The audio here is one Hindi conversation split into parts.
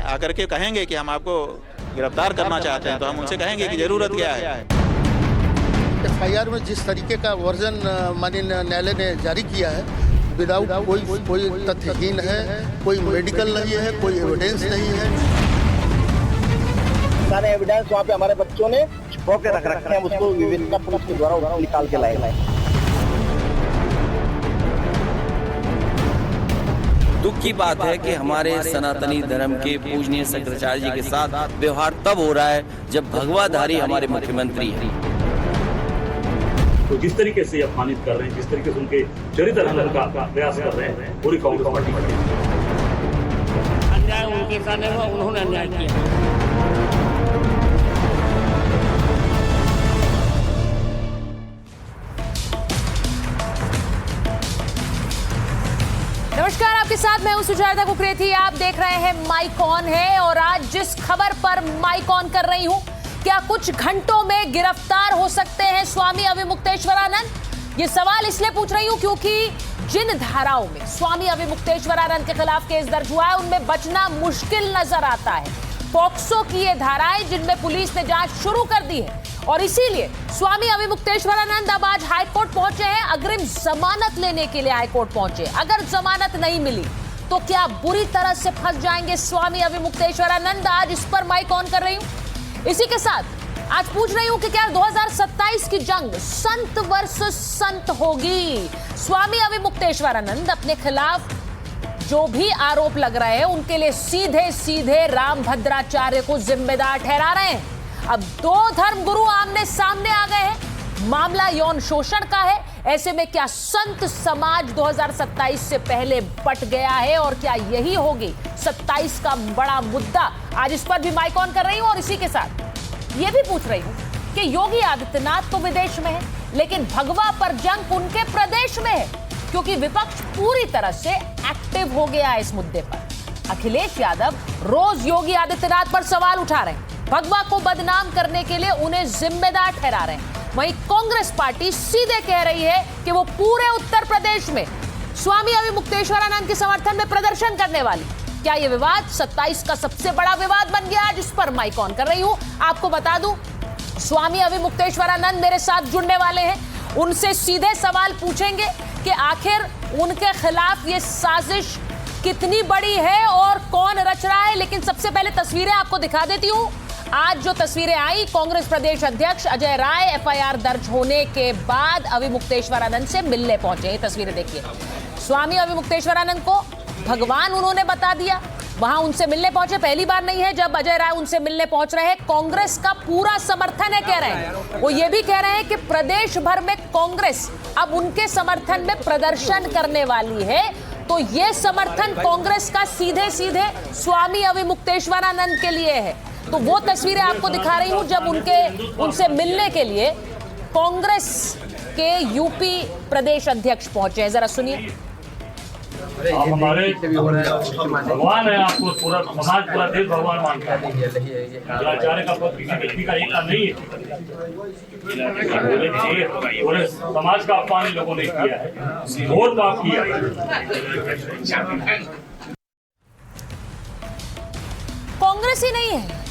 आकर के कहेंगे कि हम आपको गिरफ्तार करना चाहते हैं, तो हम उनसे कहेंगे कि जरूरत क्या है। FIR में जिस तरीके का वर्जन माननीय न्यायालय ने जारी किया है, विदाउट कोई तथ्यहीन है, कोई मेडिकल नहीं है, कोई एविडेंस नहीं है। सारे एविडेंस वहाँ पे हमारे बच्चों ने छुपा के रख रखे हैं, उसको विवेचना पुलिस के द्वारा निकाल के लाए। दुख की बात है कि हमारे सनातनी धर्म के पूजनीय शंकराचार्य जी के साथ व्यवहार तब हो रहा है जब भगवाधारी हमारे मुख्यमंत्री हैं। तो जिस तरीके से अपमानित कर रहे हैं, जिस तरीके से उनके चरित्र हनन का प्रयास कर रहे हैं पूरी कांग्रेस पार्टी में, अन्याय उनके साथ नहीं हुआ, उन्होंने अन्याय किया। नमस्कार, आपके साथ मैं हूं सुजाता कुकरेती। आप देख रहे हैं माइक ऑन है और आज जिस खबर पर माइक ऑन कर रही हूं, क्या कुछ घंटों में गिरफ्तार हो सकते हैं स्वामी अविमुक्तेश्वरानंद? ये सवाल इसलिए पूछ रही हूं क्योंकि जिन धाराओं में स्वामी अविमुक्तेश्वरानंद के खिलाफ केस दर्ज हुआ है उनमें बचना मुश्किल नजर आता है। पॉक्सो की ये धाराएं जिनमें पुलिस ने जांच शुरू कर दी है और इसीलिए स्वामी अविमुक्तेश्वरानंद अब आज हाईकोर्ट पहुंचे हैं। अग्रिम जमानत लेने के लिए हाईकोर्ट पहुंचे। अगर जमानत नहीं मिली तो क्या बुरी तरह से फंस जाएंगे स्वामी अविमुक्तेश्वरानंद? आज इस पर माइक ऑन कर रही हूं। इसी के साथ आज पूछ रही हूं कि क्या 2027 की जंग संत वर्सेस संत होगी? स्वामी अविमुक्तेश्वरानंद अपने खिलाफ जो भी आरोप लग रहे हैं उनके लिए सीधे सीधे रामभद्राचार्य को जिम्मेदार ठहरा रहे हैं। अब दो धर्मगुरु आमने सामने आ गए हैं। मामला यौन शोषण का है। ऐसे में क्या संत समाज 2027 से पहले बट गया है और क्या यही होगी 27 का बड़ा मुद्दा? आज इस पर भी माइक ऑन कर रही हूं और इसी के साथ ये भी पूछ रही हूं कि योगी आदित्यनाथ तो विदेश में है लेकिन भगवा पर जंग उनके प्रदेश में है, क्योंकि विपक्ष पूरी तरह से एक्टिव हो गया है इस मुद्दे पर। अखिलेश यादव रोज योगी आदित्यनाथ पर सवाल उठा रहे हैं, भगवा को बदनाम करने के लिए उन्हें जिम्मेदार ठहरा रहे हैं। वहीं कांग्रेस पार्टी सीधे कह रही है कि वो पूरे उत्तर प्रदेश में स्वामी अविमुक्तेश्वरानंद के समर्थन में प्रदर्शन करने वाली। क्या यह विवाद 27 का सबसे बड़ा विवाद बन गया? आज इस पर माइक ऑन कर रही हूं। आपको बता दूं, स्वामी अविमुक्तेश्वरानंद मेरे साथ जुड़ने वाले हैं। उनसे सीधे सवाल पूछेंगे कि आखिर उनके खिलाफ ये साजिश कितनी बड़ी है और कौन रच रहा है। लेकिन सबसे पहले तस्वीरें आपको दिखा देती हूं। आज जो तस्वीरें आई, कांग्रेस प्रदेश अध्यक्ष अजय राय FIR दर्ज होने के बाद अविमुक्तेश्वरानंद से मिलने पहुंचे। ये तस्वीरें देखिए। स्वामी अविमुक्तेश्वरानंद को भगवान उन्होंने बता दिया, वहां उनसे मिलने पहुंचे। पहली बार नहीं है जब अजय राय उनसे मिलने पहुंच रहे हैं। कांग्रेस का पूरा समर्थन है कह रहे हैं। वो ये भी कह रहे हैं कि प्रदेश भर में कांग्रेस अब उनके समर्थन में प्रदर्शन करने वाली है। तो ये समर्थन कांग्रेस का सीधे सीधे स्वामी अविमुक्तेश्वरानंद के लिए है। तो वो तस्वीरें आपको दिखा रही हूं जब उनसे मिलने के लिए कांग्रेस के यूपी प्रदेश अध्यक्ष पहुंचे हैं। जरा सुनिए। आप हमारे भगवान है, आपको पूरा समाज पूरा देश भगवान मानता है। शंकराचार्य का पद किसी व्यक्ति का एक का नहीं है, पूरे समाज का अपमान लोगों ने किया है। वोट पाप किया कांग्रेस ही नहीं है,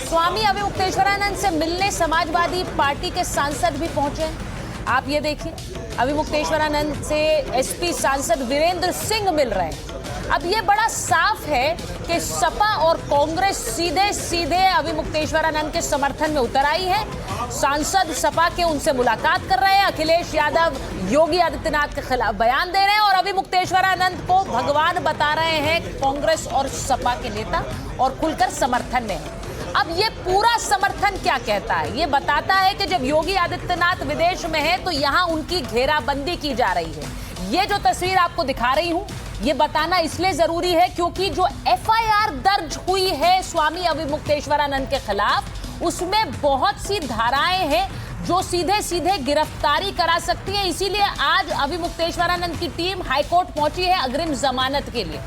स्वामी अविमुक्तेश्वरानंद से मिलने समाजवादी पार्टी के सांसद भी पहुंचे हैं। आप ये देखिए, अविमुक्तेश्वरानंद से SP सांसद वीरेंद्र सिंह मिल रहे हैं। अब ये बड़ा साफ है कि सपा और कांग्रेस सीधे सीधे अविमुक्तेश्वरानंद के समर्थन में उतर आई है। सांसद सपा के उनसे मुलाकात कर रहे हैं। अखिलेश यादव योगी आदित्यनाथ के खिलाफ बयान दे रहे हैं और अविमुक्तेश्वरानंद को भगवान बता रहे हैं कांग्रेस और सपा के नेता और खुलकर समर्थन में है। अब ये पूरा समर्थन क्या कहता है? ये बताता है कि जब योगी आदित्यनाथ विदेश में है तो यहां उनकी घेराबंदी की जा रही है। ये जो तस्वीर आपको दिखा रही हूं, ये बताना इसलिए जरूरी है क्योंकि जो FIR दर्ज हुई है स्वामी अविमुक्तेश्वरानंद के खिलाफ, उसमें बहुत सी धाराएं हैं जो सीधे सीधे गिरफ्तारी करा सकती है। इसीलिए आज अविमुक्तेश्वरानंद की टीम हाईकोर्ट पहुंची है अग्रिम जमानत के लिए।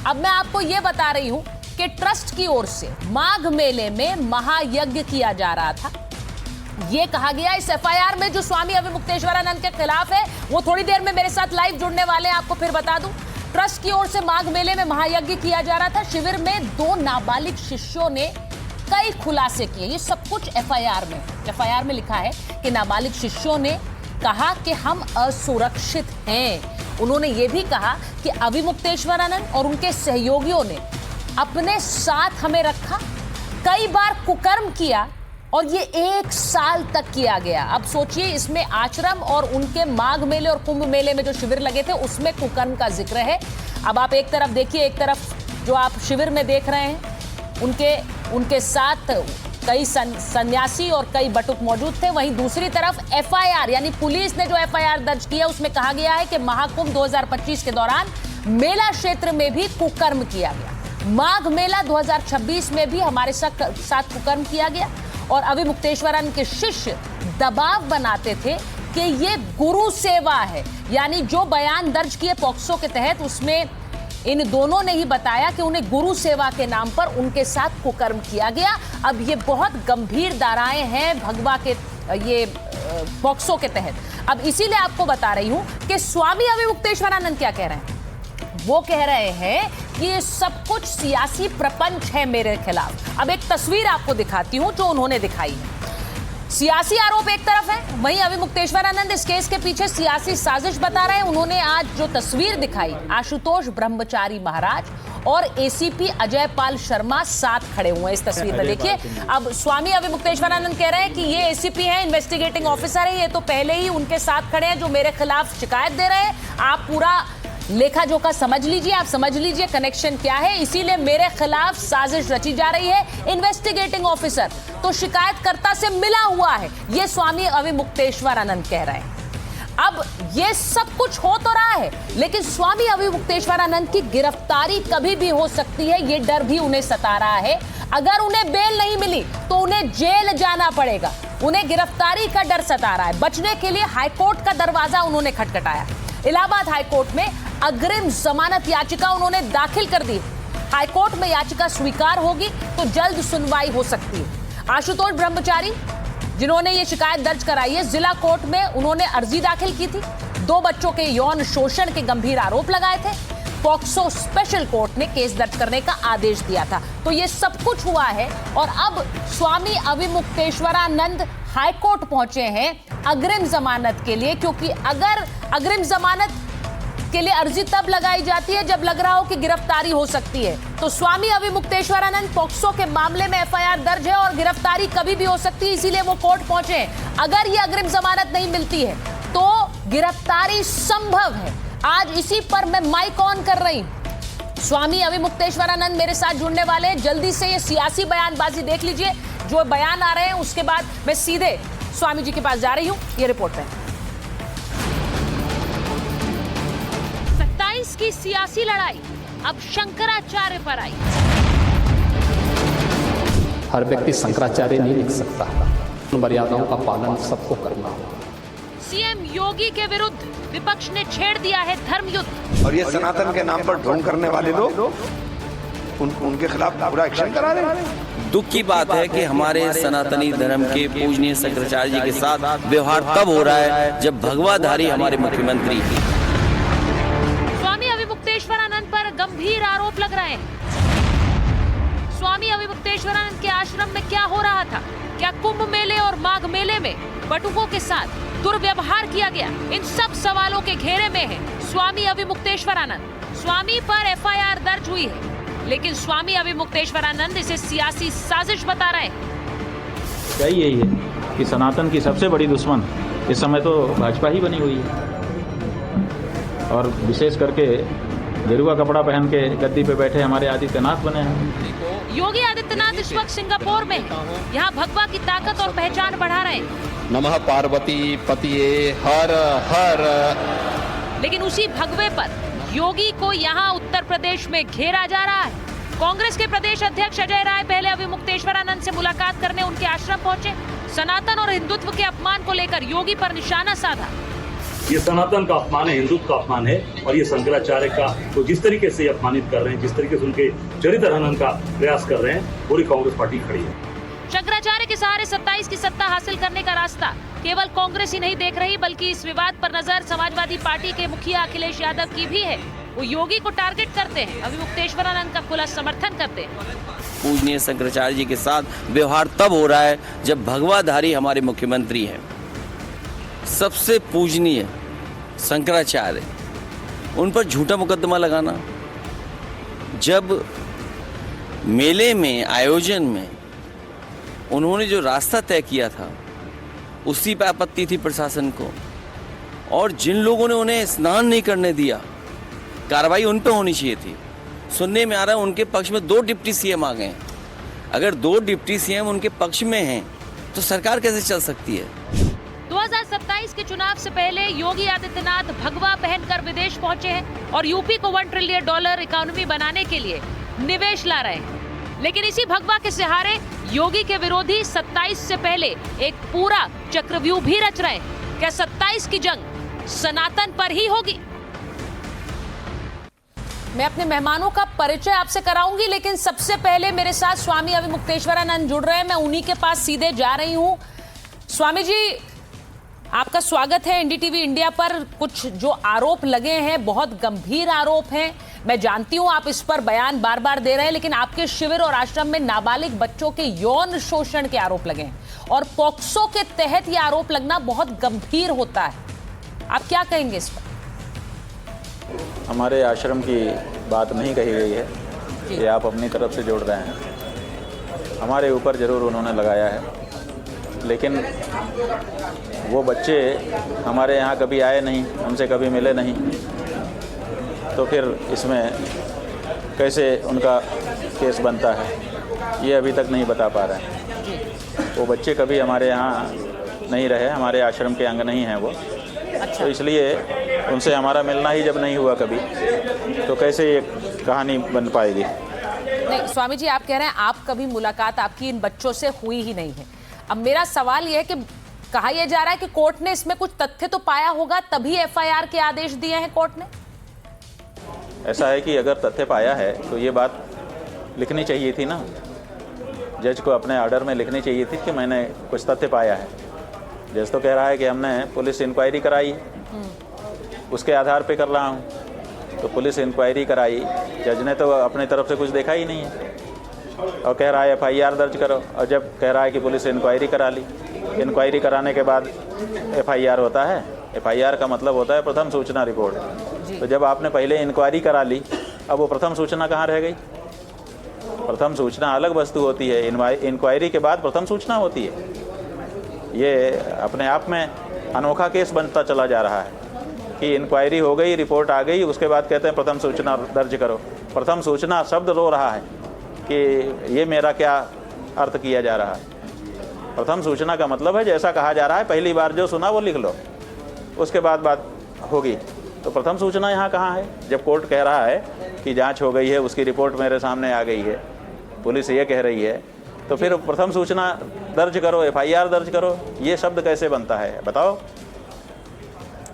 अब मैं आपको ये बता रही हूं कि ट्रस्ट की ओर से माघ मेले में महायज्ञ किया जा रहा था। ये कहा गया इस FIR में जो स्वामी अविमुक्तेश्वरानंद के खिलाफ है, वो थोड़ी देर में मेरे साथ लाइव जुड़ने वाले हैं, आपको फिर बता दूं। ट्रस्ट की ओर से माघ मेले में महायज्ञ किया जा रहा था। शिविर में 2 नाबालिग शिष्यों ने कई खुलासे किए। ये सब कुछ एफआईआर में लिखा है कि नाबालिग शिष्यों ने कहा कि हम असुरक्षित हैं। उन्होंने ये भी कहा कि अविमुक्तेश्वरानंद और उनके सहयोगियों ने अपने साथ हमें रखा, कई बार कुकर्म किया और ये 1 साल तक किया गया। अब सोचिए, इसमें आश्रम और उनके माघ मेले और कुंभ मेले में जो शिविर लगे थे उसमें कुकर्म का जिक्र है। अब आप एक तरफ देखिए, एक तरफ जो आप शिविर में देख रहे हैं उनके साथ कई सन्यासी और कई बटुक मौजूद थे। वहीं दूसरी तरफ एफआईआर यानी पुलिस ने जो एफआईआर दर्ज किया उसमें कहा गया है कि महाकुंभ 2025 के दौरान मेला क्षेत्र में भी कुकर्म किया गया। माघ मेला 2026 में भी हमारे साथ कुकर्म किया गया और अविमुक्तेश्वरानंद के शिष्य दबाव बनाते थे कि ये गुरु सेवा है। यानी जो बयान दर्ज किए पॉक्सो के तहत उसमें इन दोनों ने ही बताया कि उन्हें गुरु सेवा के नाम पर उनके साथ कुकर्म किया गया। अब ये बहुत गंभीर धाराएं हैं भगवा के ये पॉक्सो के तहत। अब इसीलिए आपको बता रही हूं कि स्वामी अविमुक्तेश्वरानंद क्या कह रहे हैं। वो कह रहे हैं कि ये सब कुछ सियासी प्रपंच है मेरे खिलाफ। अब एक तस्वीर आपको दिखाती हूं जो उन्होंने दिखाई है। सियासी आरोप एक तरफ है, वहीं अविमुक्तेश्वरानंद इस केस के पीछे सियासी साजिश बता रहे हैं। उन्होंने आज जो तस्वीर दिखाई, आशुतोष ब्रह्मचारी महाराज और एसीपी अजय पाल शर्मा साथ खड़े हुए हैं इस तस्वीर में। देखिए, अब स्वामी अविमुक्तेश्वरानंद कह रहे हैं कि ये एसीपी है, इन्वेस्टिगेटिंग ऑफिसर है, ये तो पहले ही उनके साथ खड़े हैं जो मेरे खिलाफ शिकायत दे रहे हैं। आप पूरा लेखा जोखा समझ लीजिए, आप समझ लीजिए कनेक्शन क्या है। इसीलिए मेरे खिलाफ साजिश रची जा रही है। इन्वेस्टिगेटिंग ऑफिसर तो शिकायतकर्ता से मिला हुआ है, ये स्वामी अविमुक्तेश्वरानंद कह रहे हैं। अब ये सब कुछ हो तो रहा है, लेकिन स्वामी अविमुक्तेश्वरानंद की गिरफ्तारी कभी भी हो सकती है, ये डर भी उन्हें सता रहा है। अगर उन्हें बेल नहीं मिली तो उन्हें जेल जाना पड़ेगा। उन्हें गिरफ्तारी का डर सता रहा है। बचने के लिए हाईकोर्ट का दरवाजा उन्होंने खटखटाया। इलाहाबाद हाईकोर्ट में अग्रिम जमानत याचिका उन्होंने दाखिल कर दी। हाईकोर्ट में याचिका स्वीकार होगी तो जल्द सुनवाई हो सकती है। आशुतोष ब्रह्मचारी जिन्होंने ये शिकायत दर्ज कराई है, जिला कोर्ट में उन्होंने अर्जी दाखिल की थी। 2 बच्चों के यौन शोषण के गंभीर आरोप लगाए थे। पॉक्सो स्पेशल कोर्ट ने केस दर्ज करने का आदेश दिया था। तो ये सब कुछ हुआ है और अब स्वामी अविमुक्तेश्वरानंद हाईकोर्ट पहुंचे हैं अग्रिम जमानत के लिए, क्योंकि अगर अग्रिम जमानत के लिए अर्जी तब लगाई जाती है जब लग रहा हो कि गिरफ्तारी हो सकती है। तो स्वामी अविमुक्तेश्वरानंद पॉक्सो के मामले में एफआईआर दर्ज है और गिरफ्तारी कभी भी हो सकती है, इसीलिए वो कोर्ट पहुंचे हैं। अगर ये अग्रिम जमानत नहीं मिलती है तो गिरफ्तारी संभव है। आज इसी पर मैं माइक ऑन कर रही हूं। स्वामी अविमुक्तेश्वरानंद मेरे साथ जुड़ने वाले हैं। जल्दी से ये सियासी बयानबाजी देख लीजिए, जो बयान आ रहे हैं उसके बाद मैं सीधे स्वामी जी के पास जा रही हूं। ये रिपोर्ट है। 27 की सियासी लड़ाई अब शंकराचार्य पर आई। हर व्यक्ति शंकराचार्य नहीं लिख सकता। मर्यादाओं का पालन सबको करना होगा। सीएम योगी के विरुद्ध विपक्ष ने छेड़ दिया है धर्म युद्ध। और ये सनातन के नाम पर ढोंग करने वाले लोग उनके खिलाफ पूरा एक्शन करा रहे हैं। दुख की बात है कि हमारे सनातनी धर्म के पूजनीय शंकराचार्य जी के साथ व्यवहार तब हो रहा है जब भगवाधारी हमारे मुख्यमंत्री स्वामी अविमुक्तेश्वरानंद पर गंभीर आरोप लग रहे हैं। स्वामी अविमुक्तेश्वरानंद के आश्रम में क्या हो रहा था? क्या कुंभ मेले और माघ मेले में बटुकों के साथ दुर्व्यवहार किया गया? इन सब सवालों के घेरे में है स्वामी अविमुक्तेश्वरानंद। स्वामी पर एफआईआर दर्ज हुई है, लेकिन स्वामी अविमुक्तेश्वरानंद इसे सियासी साजिश बता रहे हैं। सही यही है कि सनातन की सबसे बड़ी दुश्मन इस समय तो भाजपा ही बनी हुई है, और विशेष करके गेरुआ कपड़ा पहन के गद्दी पे बैठे हमारे आदित्यनाथ बने हैं। योगी आदित्यनाथ इस वक्त सिंगापुर में है। यहाँ भगवा की ताकत और पहचान बढ़ा रहे हैं। नमः पार्वती पतिये हर हर। लेकिन उसी भगवे पर योगी को यहाँ उत्तर प्रदेश में घेरा जा रहा है। कांग्रेस के प्रदेश अध्यक्ष अजय राय पहले अविमुक्तेश्वरानंद से मुलाकात करने उनके आश्रम पहुंचे। सनातन और हिंदुत्व के अपमान को लेकर योगी पर निशाना साधा। ये सनातन का अपमान है, हिंदुत्व का अपमान है, और ये शंकराचार्य का तो जिस तरीके से अपमानित कर रहे हैं, जिस तरीके से उनके चरित्र हनन का प्रयास कर रहे हैं, पूरी कांग्रेस पार्टी खड़ी है। शंकराचार्य के सहारे 27 की सत्ता हासिल करने का रास्ता केवल कांग्रेस ही नहीं देख रही, बल्कि इस विवाद पर नजर समाजवादी पार्टी के मुखिया अखिलेश यादव की भी है। वो योगी को टारगेट करते हैं, अविमुक्तेश्वरानंद का खुला समर्थन करते हैं। पूजनीय शंकराचार्य जी के साथ व्यवहार तब हो रहा है जब भगवाधारी हमारे मुख्यमंत्री हैं। सबसे पूजनीय शंकराचार्य, उन पर झूठा मुकदमा लगाना, जब मेले में आयोजन में उन्होंने जो रास्ता तय किया था उसी पर आपत्ति थी प्रशासन को, और जिन लोगों ने उन्हें स्नान नहीं करने दिया कार्रवाई उन पर होनी चाहिए थी। सुनने में आ रहा है उनके पक्ष में 2 डिप्टी सीएम आ गए हैं। अगर 2 डिप्टी सीएम उनके पक्ष में हैं तो सरकार कैसे चल सकती है? 2027 के चुनाव से पहले योगी आदित्यनाथ भगवा पहनकर विदेश पहुंचे हैं और यूपी को $1 ट्रिलियन इकोनॉमी बनाने के लिए निवेश ला रहे हैं। लेकिन इसी भगवा के सहारे योगी के विरोधी 27 से पहले एक पूरा चक्रव्यूह भी रच रहे हैं। क्या 27 की जंग सनातन पर ही होगी? मैं अपने मेहमानों का परिचय आपसे कराऊंगी, लेकिन सबसे पहले मेरे साथ स्वामी अविमुक्तेश्वरानंद जुड़ रहे हैं। मैं उन्हीं के पास सीधे जा रही हूं। स्वामी जी, आपका स्वागत है एनडीटीवी इंडिया पर। कुछ जो आरोप लगे हैं बहुत गंभीर आरोप हैं। मैं जानती हूं आप इस पर बयान बार बार दे रहे हैं, लेकिन आपके शिविर और आश्रम में नाबालिग बच्चों के यौन शोषण के आरोप लगे हैं और पॉक्सो के तहत ये आरोप लगना बहुत गंभीर होता है। आप क्या कहेंगे इस पर? हमारे आश्रम की बात नहीं कही गई है, ये आप अपनी तरफ से जोड़ रहे हैं। हमारे ऊपर ज़रूर उन्होंने लगाया है, लेकिन वो बच्चे हमारे यहाँ कभी आए नहीं, हमसे कभी मिले नहीं, तो फिर इसमें कैसे उनका केस बनता है ये अभी तक नहीं बता पा रहे हैं। वो बच्चे कभी हमारे यहाँ नहीं रहे, हमारे आश्रम के अंग नहीं हैं वो। तो इसलिए उनसे हमारा मिलना ही जब नहीं हुआ कभी, तो कैसे ये कहानी बन पाएगी? नहीं स्वामी जी, आप कह रहे हैं आप कभी मुलाकात आपकी इन बच्चों से हुई ही नहीं है। अब मेरा सवाल यह है कि कहा यह जा रहा है कि कोर्ट ने इसमें कुछ तथ्य तो पाया होगा, तभी एफआईआर के आदेश दिए हैं कोर्ट ने। ऐसा है कि अगर तथ्य पाया है तो ये बात लिखनी चाहिए थी ना, जज को अपने ऑर्डर में लिखनी चाहिए थी कि मैंने कुछ तथ्य पाया है। जज तो कह रहा है कि हमने पुलिस इंक्वायरी कराई, उसके आधार पे कर रहा हूँ। तो पुलिस इंक्वायरी कराई, जज ने तो अपनी तरफ से कुछ देखा ही नहीं है और कह रहा है एफआईआर दर्ज करो। और जब कह रहा है कि पुलिस इंक्वायरी करा ली, इंक्वायरी कराने के बाद एफआईआर होता है। एफआईआर का मतलब होता है प्रथम सूचना रिपोर्ट। तो जब आपने पहले इंक्वायरी करा ली, अब वो प्रथम सूचना कहाँ रह गई? प्रथम सूचना अलग वस्तु होती है, इंक्वायरी के बाद प्रथम सूचना होती है। ये अपने आप में अनोखा केस बनता चला जा रहा है कि इंक्वायरी हो गई, रिपोर्ट आ गई, उसके बाद कहते हैं प्रथम सूचना दर्ज करो। प्रथम सूचना शब्द रो रहा है कि ये मेरा क्या अर्थ किया जा रहा है। प्रथम सूचना का मतलब है जैसा कहा जा रहा है, पहली बार जो सुना वो लिख लो, उसके बाद बात होगी। तो प्रथम सूचना यहाँ कहाँ है? जब कोर्ट कह रहा है कि जांच हो गई है, उसकी रिपोर्ट मेरे सामने आ गई है, पुलिस ये कह रही है, तो फिर प्रथम सूचना दर्ज करो, एफआईआर दर्ज करो, ये शब्द कैसे बनता है बताओ?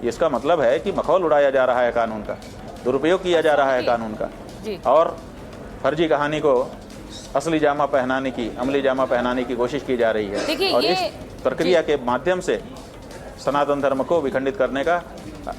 इसका मतलब है कि मखौल उड़ाया जा रहा है कानून का, दुरुपयोग किया जा रहा है कानून का, और फर्जी कहानी को असली जामा पहनाने की, अमली जामा पहनाने की कोशिश की जा रही है। और इस प्रक्रिया के माध्यम से सनातन धर्म को विखंडित करने का,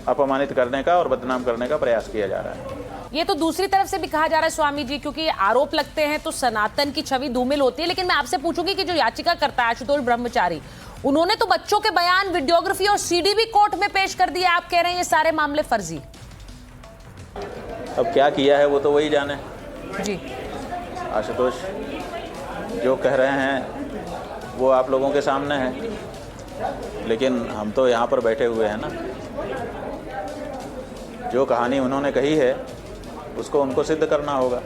अपमानित करने का और बदनाम करने का प्रयास किया जा रहा है। ये तो दूसरी तरफ से भी कहा जा रहा है स्वामी जी, क्योंकि आरोप लगते हैं तो सनातन की छवि धूमिल होती है। लेकिन मैं आपसे पूछूंगी कि जो याचिका करता है आशुतोष ब्रह्मचारी, उन्होंने तो बच्चों के बयान, वीडियोग्राफी और सीडी भी कोर्ट में पेश कर दिया। आप कह रहे हैं ये सारे मामले फर्जी। अब क्या किया है वो तो वही जाने जी। आशुतोष जो कह रहे हैं वो आप लोगों के सामने है, लेकिन हम तो यहाँ पर बैठे हुए हैं ना। जो कहानी उन्होंने कही है उसको उनको सिद्ध करना होगा।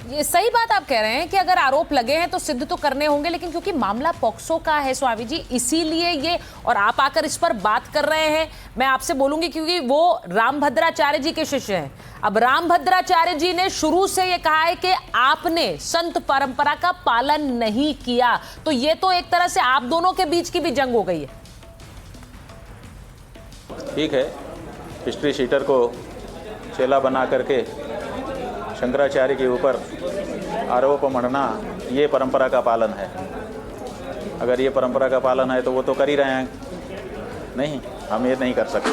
ये सही बात आप कह रहे हैं कि अगर आरोप लगे हैं तो सिद्ध तो करने होंगे, लेकिन क्योंकि मामला पॉक्सो का है स्वामी जी, इसीलिए ये, और आप आकर इस पर बात कर रहे हैं, मैं आपसे बोलूंगी क्योंकि वो रामभद्राचार्य जी के शिष्य हैं। अब रामभद्राचार्य जी ने शुरू से ये कहा है कि आपने संत परंपरा का पालन नहीं किया, तो ये तो एक तरह से आप दोनों के बीच की भी जंग हो गई है। ठीक है, हिस्ट्री शीटर को चेला बना करके शंकराचार्य के ऊपर आरोप मढ़ना ये परंपरा का पालन है। अगर ये परंपरा का पालन है तो वो तो कर ही रहे हैं। नहीं, हम ये नहीं कर सकते।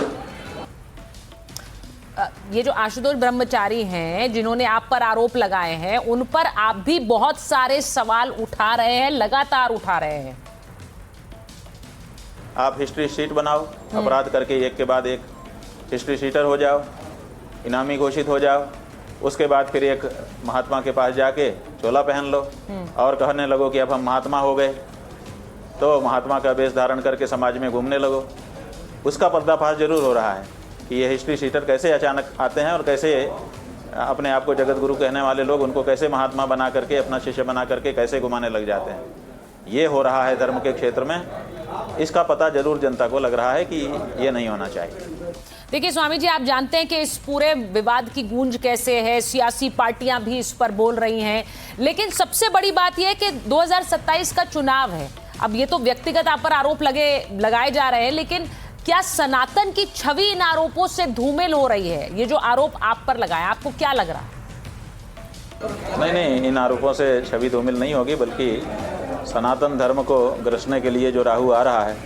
ये जो आशुतोष ब्रह्मचारी हैं जिन्होंने आप पर आरोप लगाए हैं, उन पर आप भी बहुत सारे सवाल उठा रहे हैं, लगातार उठा रहे हैं। आप हिस्ट्री शीट बनाओ, अपराध करके एक के बाद एक हिस्ट्री शीटर हो जाओ, इनामी घोषित हो जाओ, उसके बाद फिर एक महात्मा के पास जाके चोला पहन लो और कहने लगो कि अब हम महात्मा हो गए, तो महात्मा का वेश धारण करके समाज में घूमने लगो। उसका पर्दाफाश जरूर हो रहा है कि ये हिस्ट्री शीटर कैसे अचानक आते हैं और कैसे अपने आप को जगत गुरु कहने वाले लोग उनको कैसे महात्मा बना करके, अपना शिष्य बना करके कैसे घुमाने लग जाते हैं। ये हो रहा है धर्म के क्षेत्र में, इसका पता जरूर जनता को लग रहा है कि ये नहीं होना चाहिए। देखिए स्वामी जी, आप जानते हैं कि इस पूरे विवाद की गूंज कैसे है, सियासी पार्टियां भी इस पर बोल रही हैं, लेकिन सबसे बड़ी बात यह है कि 2027 का चुनाव है। अब ये तो व्यक्तिगत आप पर आरोप लगाए जा रहे हैं, लेकिन क्या सनातन की छवि इन आरोपों से धूमिल हो रही है? ये जो आरोप आप पर लगाए, आपको क्या लग रहा है? नहीं, इन आरोपों से छवि धूमिल नहीं होगी, बल्कि सनातन धर्म को ग्रसने के लिए जो राहु आ रहा है,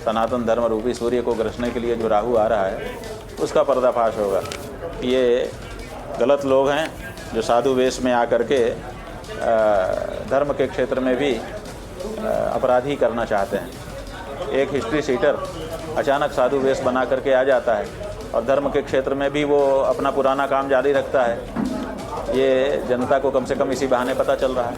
सनातन धर्म रूपी सूर्य को ग्रसने के लिए जो राहु आ रहा है, उसका पर्दाफाश होगा। ये गलत लोग हैं जो साधु वेश में आकर के धर्म के क्षेत्र में भी अपराधी करना चाहते हैं। एक हिस्ट्री शीटर अचानक साधु वेश बना करके आ जाता है और धर्म के क्षेत्र में भी वो अपना पुराना काम जारी रखता है। ये जनता को कम से कम इसी बहाने पता चल रहा है।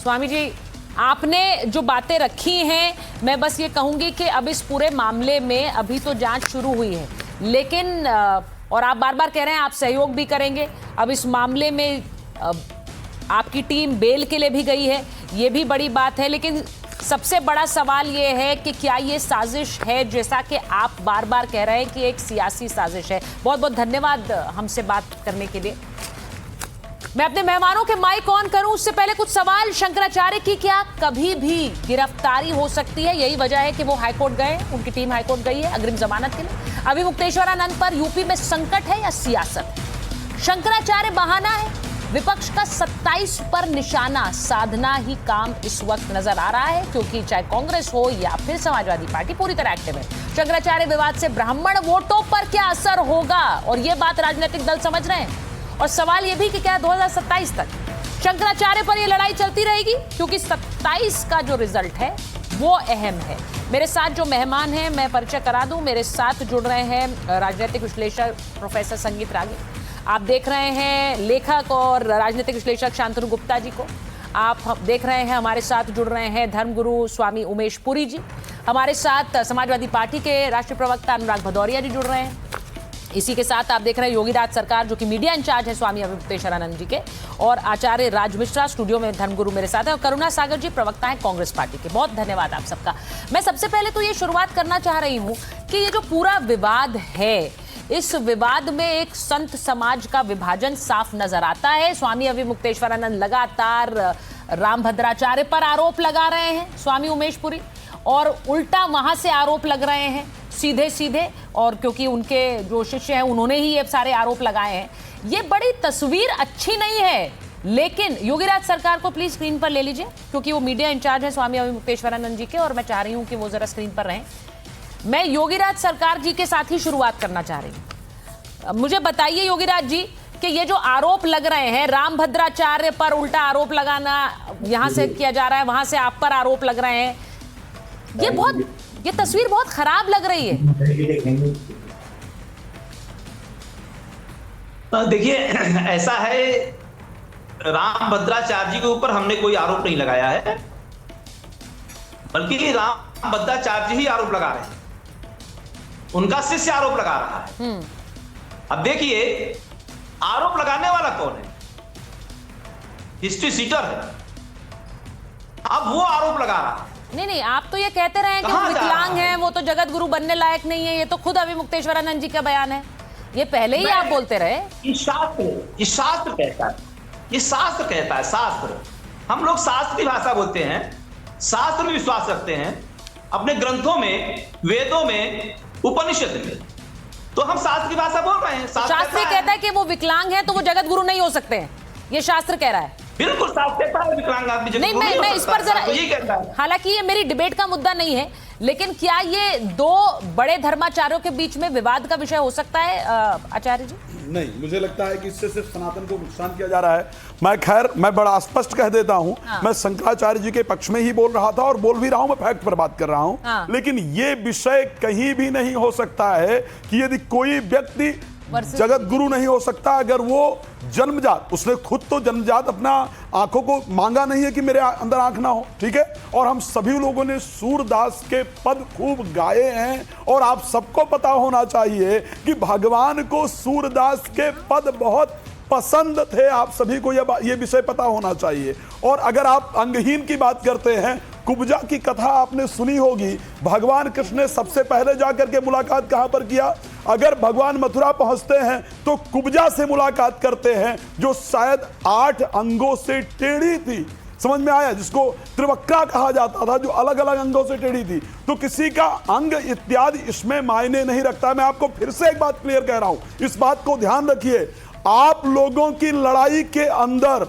स्वामी जी, आपने जो बातें रखी हैं, मैं बस ये कहूंगी कि अब इस पूरे मामले में अभी तो जांच शुरू हुई है, लेकिन और आप बार बार कह रहे हैं आप सहयोग भी करेंगे। अब इस मामले में आपकी टीम बेल के लिए भी गई है, ये भी बड़ी बात है, लेकिन सबसे बड़ा सवाल ये है कि क्या ये साजिश है, जैसा कि आप बार बार कह रहे हैं कि एक सियासी साजिश है। बहुत बहुत धन्यवाद हमसे बात करने के लिए। मैं अपने मेहमानों के माइक ऑन करूं उससे पहले कुछ सवाल। शंकराचार्य की क्या कभी भी गिरफ्तारी हो सकती है? यही वजह है कि वो हाईकोर्ट गए, उनकी टीम हाईकोर्ट गई है अग्रिम जमानत के लिए। अभिमुक्तेश्वरानंद पर यूपी में संकट है या सियासत? शंकराचार्य बहाना है, विपक्ष का 27 पर निशाना साधना ही काम इस वक्त नजर आ रहा है, क्योंकि चाहे कांग्रेस हो या फिर समाजवादी पार्टी पूरी तरह एक्टिव है। शंकराचार्य विवाद से ब्राह्मण वोटों पर क्या असर होगा, और ये बात राजनीतिक दल समझ रहे हैं। और सवाल ये भी कि क्या 2027 तक शंकराचार्य पर ये लड़ाई चलती रहेगी, क्योंकि 27 का जो रिजल्ट है वो अहम है। मेरे साथ जो मेहमान हैं मैं परिचय करा दूं। मेरे साथ जुड़ रहे हैं राजनीतिक विश्लेषक प्रोफेसर संगीत रागी, आप देख रहे हैं लेखक और राजनीतिक विश्लेषक शांतनु गुप्ता जी को, आप देख रहे हैं हमारे साथ जुड़ रहे हैं धर्मगुरु स्वामी उमेश पुरी जी, हमारे साथ समाजवादी पार्टी के राष्ट्रीय प्रवक्ता अनुराग भदौरिया जी जुड़ रहे हैं, इसी के साथ आप देख रहे हैं योगीराज सरकार जो कि मीडिया इंचार्ज है स्वामी अभिमुक्तेश्वरानंद जी के, और आचार्य राज मिश्रा स्टूडियो में धर्मगुरु मेरे साथ है, और करुणा सागर जी प्रवक्ता है कांग्रेस पार्टी के। बहुत धन्यवाद आप सबका। मैं सबसे पहले तो ये शुरुआत करना चाह रही हूँ कि ये जो पूरा विवाद है, इस विवाद में एक संत समाज का विभाजन साफ नजर आता है। स्वामी अभिमुक्तेश्वरानंद लगातार रामभद्राचार्य पर आरोप लगा रहे हैं, स्वामी उमेश पुरी, और उल्टा वहां से आरोप लग रहे हैं सीधे सीधे, और क्योंकि उनके जो शिष्य हैं उन्होंने ही ये सारे आरोप लगाए हैं। ये बड़ी तस्वीर अच्छी नहीं है। लेकिन योगीराज सरकार को प्लीज स्क्रीन पर ले लीजिए, क्योंकि वो मीडिया इंचार्ज है स्वामी अभिमुक्तेश्वरानंद जी के, और मैं चाह रही हूं कि वो जरा स्क्रीन पर रहें। मैं योगीराज सरकार जी के साथ ही शुरुआत करना चाह रही हूं। मुझे बताइए योगीराज जी कि ये जो आरोप लग रहे हैं, रामभद्राचार्य पर उल्टा आरोप लगाना यहां से किया जा रहा है, वहां से आप पर आरोप लग रहे हैं, ये तस्वीर बहुत खराब लग रही है। देखिए, ऐसा है, रामभद्राचार्य जी के ऊपर हमने कोई आरोप नहीं लगाया है, बल्कि रामभद्राचार्य जी ही आरोप लगा रहे हैं, उनका शिष्य आरोप लगा रहा है। अब देखिए, आरोप लगाने वाला कौन है? हिस्ट्री सीटर है। अब वो आरोप लगा रहा है। नहीं, आप तो ये कहते रहे कि वो विकलांग हैं, वो तो जगत गुरु बनने लायक नहीं है, ये तो खुद अभिमुक्तेश्वरानंद जी का बयान है, ये पहले ही आप बोलते रहे। ये शास्त्र कहता है, ये शास्त्र कहता है, शास्त्र। हम लोग शास्त्र की भाषा बोलते हैं, शास्त्र में विश्वास रखते हैं, अपने ग्रंथों में, वेदों में, उपनिषद में, तो हम शास्त्र की भाषा बोल रहे हैं। शास्त्र कहता है कि वो विकलांग है तो वो जगत गुरु नहीं हो सकते हैं, ये शास्त्र कह रहा है। बिल्कुल साफ कहता है विकलांग आदमी नहीं, मैं इस पर जरा, तो यही कहता है। हालांकि ये मेरी डिबेट का मुद्दा नहीं है, लेकिन क्या ये दो बड़े धर्माचार्यों के बीच में विवाद का विषय हो सकता है आचार्य जी? नहीं, मुझे लगता है कि इससे सिर्फ सनातन को नुकसान किया जा रहा है। मैं बड़ा स्पष्ट कह देता हूं, मैं शंकराचार्य जी के पक्ष में ही बोल रहा था और बोल भी रहा हूं, मैं फैक्ट पर बात कर रहा हूं। लेकिन ये विषय कहीं भी नहीं हो सकता है कि यदि कोई व्यक्ति जगत गुरु नहीं हो सकता अगर वो जन्मजात, उसने खुद तो जन्मजात अपना आंखों को मांगा नहीं है कि मेरे अंदर आंख ना हो, ठीक है। और हम सभी लोगों ने सूरदास के पद खूब गाए हैं और आप सबको पता होना चाहिए कि भगवान को सूरदास के पद बहुत पसंद थे। आप सभी को ये विषय पता होना चाहिए। और अगर आप अंगहीन की बात करते हैं, कुब्जा की कथा आपने सुनी होगी। भगवान कृष्ण ने सबसे पहले जाकर के मुलाकात कहां पर किया? अगर भगवान मथुरा पहुंचते हैं तो कुब्जा से मुलाकात करते हैं, जो शायद 8 अंगों से टेढ़ी थी। समझ में आया? जिसको त्रिवक्रा कहा जाता था, जो अलग अलग अंगों से टेढ़ी थी। तो किसी का अंग इत्यादि इसमें मायने नहीं रखता। मैं आपको फिर से एक बात क्लियर कह रहा हूं, इस बात को ध्यान रखिए। आप लोगों की लड़ाई के अंदर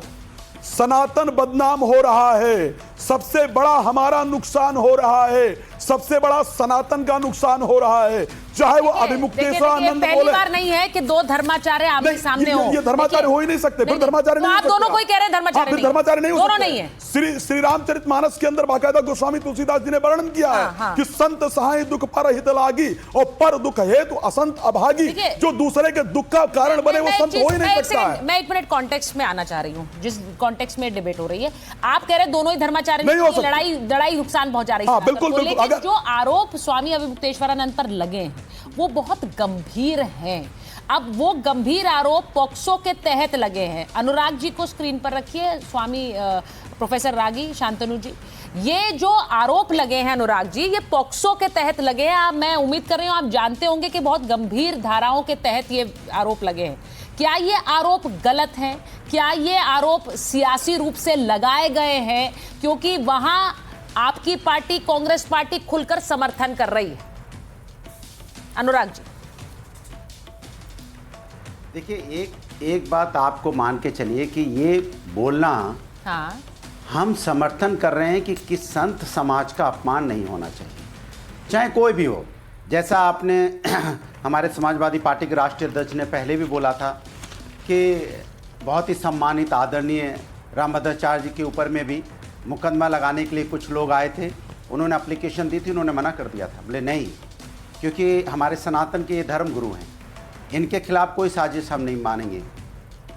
सनातन बदनाम हो रहा है, सबसे बड़ा हमारा नुकसान हो रहा है, सबसे बड़ा सनातन का नुकसान हो रहा है। चाहे वो अभिमुक्तेश्वरानंद पहली बार नहीं है कि दो धर्माचार्य आमने सामने हो। ये धर्माचार्य हो ही नहीं सकते, फिर धर्माचार्य नहीं हो सकते। आप दोनों कोई कह रहे हैं धर्माचार्य नहीं, धर्माचार्य नहीं हो दोनों सकते। नहीं है। श्री रामचरितमानस के अंदर बाकायदा गोस्वामी तुलसीदास जी ने वर्णन किया है कि संत सहाय दुख पर हित लागी और पर दुख हेतु असंत अभागी। जो दूसरे के दुख का कारण बने वो संत हो ही नहीं सकता है। मैं 1 मिनट कॉन्टेक्स्ट में आना चाह रही हूँ, जिस कॉन्टेक्स्ट में डिबेट हो रही है। आप कह रहे हैं दोनों ही धर्माचार्य लड़ाई नुकसान पहुंचा रही है। बिल्कुल, लेकिन जो आरोप स्वामी अविमुक्तेश्वरानंद पर लगे हैं वो बहुत गंभीर हैं। अब वो गंभीर आरोप पॉक्सो के तहत लगे हैं। अनुराग जी को स्क्रीन पर रखिए, स्वामी प्रोफेसर रागी, शांतनु जी, ये जो आरोप लगे हैं अनुराग जी, ये पॉक्सो के तहत लगे हैं। मैं उम्मीद कर रही हूं आप जानते होंगे कि बहुत गंभीर धाराओं के तहत ये आरोप लगे हैं। क्या ये आरोप गलत हैं? क्या ये आरोप सियासी रूप से लगाए गए हैं क्योंकि वहां आपकी पार्टी कांग्रेस पार्टी खुलकर समर्थन कर रही है? अनुराग जी देखिए, एक बात आपको मान के चलिए कि ये बोलना हम समर्थन कर रहे हैं कि किस संत समाज का अपमान नहीं होना चाहिए, चाहे कोई भी हो। जैसा आपने हमारे समाजवादी पार्टी के राष्ट्रीय अध्यक्ष ने पहले भी बोला था कि बहुत ही सम्मानित आदरणीय रामभद्राचार्य जी के ऊपर में भी मुकदमा लगाने के लिए कुछ लोग आए थे। उन्होंने एप्लीकेशन दी थी, उन्होंने मना कर दिया था, बोले नहीं, क्योंकि हमारे सनातन के ये धर्म गुरु हैं, इनके खिलाफ कोई साजिश हम नहीं मानेंगे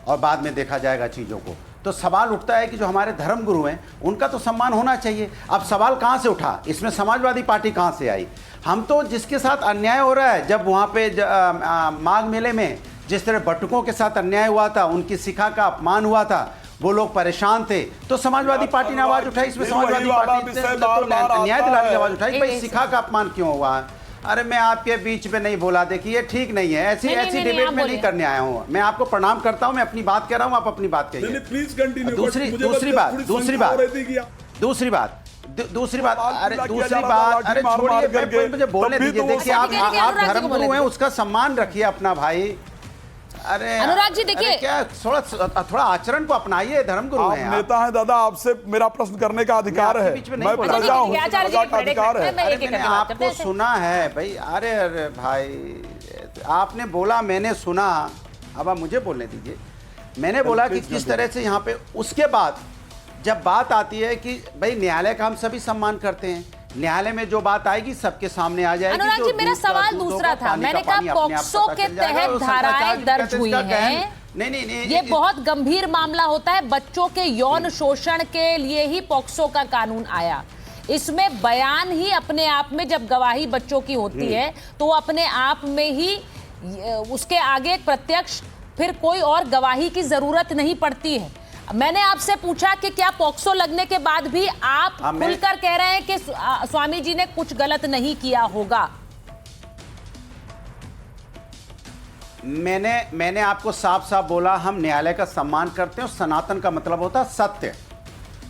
और बाद में देखा जाएगा चीज़ों को। तो सवाल उठता है कि जो हमारे धर्म गुरु हैं उनका तो सम्मान होना चाहिए। अब सवाल कहाँ से उठा? इसमें समाजवादी पार्टी कहाँ से आई? हम तो जिसके साथ अन्याय हो रहा है, जब वहाँ पे माघ मेले में जिस तरह बटुकों के साथ अन्याय हुआ था, उनकी शिखा का अपमान हुआ था, वो लोग परेशान थे, तो समाजवादी पार्टी ने आवाज़ उठाई। इसमें समाजवादी पार्टी न्याय दिलाने की आवाज़ उठाई, भाई शिखा का अपमान क्यों हुआ? अरे मैं आपके बीच में नहीं बोला, देखिए ठीक नहीं है, ऐसी डिबेट में नहीं करने आया हूँ। मैं आपको प्रणाम करता हूँ, मैं अपनी बात कह रहा हूँ, आप अपनी बात कहिए। Please continue. दूसरी बात, अरे छोड़िए, मुझे बोलने दीजिए। देखिए, आप धर्म गुरु हैं, उसका सम्मान रखिए अपना भाई। अरे अनुराग जी देखिए, क्या थोड़ा आचरण को अपनाइए, धर्म गुरु हैं, नेता हैं दादा, आपसे मेरा प्रश्न करने का अधिकार है। मैं प्रजा हूं, प्रजा का अधिकार है। मैंने आपको सुना है भाई। अरे भाई, आपने बोला, मैंने सुना, अब आप मुझे बोलने दीजिए। मैंने बोला कि किस तरह से यहाँ पे, उसके बाद जब बात आती है कि भाई न्यायालय का हम सभी सम्मान करते हैं, न्यायालय में जो बात आएगी सबके सामने आ जाएगी। अनुराग जी, मेरा सवाल दूसरा था। मैंने कहा पॉक्सो के तहत धाराएं दर्ज हुई हैं। नहीं, ये बहुत गंभीर मामला होता है। बच्चों के यौन शोषण के लिए ही पॉक्सो का कानून आया। इसमें बयान ही अपने आप में, जब गवाही बच्चों की होती है तो अपने आप में ही उसके आगे एक प्रत्यक्ष, फिर कोई और गवाही की जरूरत नहीं पड़ती है। मैंने आपसे पूछा कि क्या पॉक्सो लगने के बाद भी आप खुलकर कह रहे हैं कि स्वामी जी ने कुछ गलत नहीं किया होगा? मैंने आपको साफ साफ बोला, हम न्यायालय का सम्मान करते हैं और सनातन का मतलब होता है सत्य।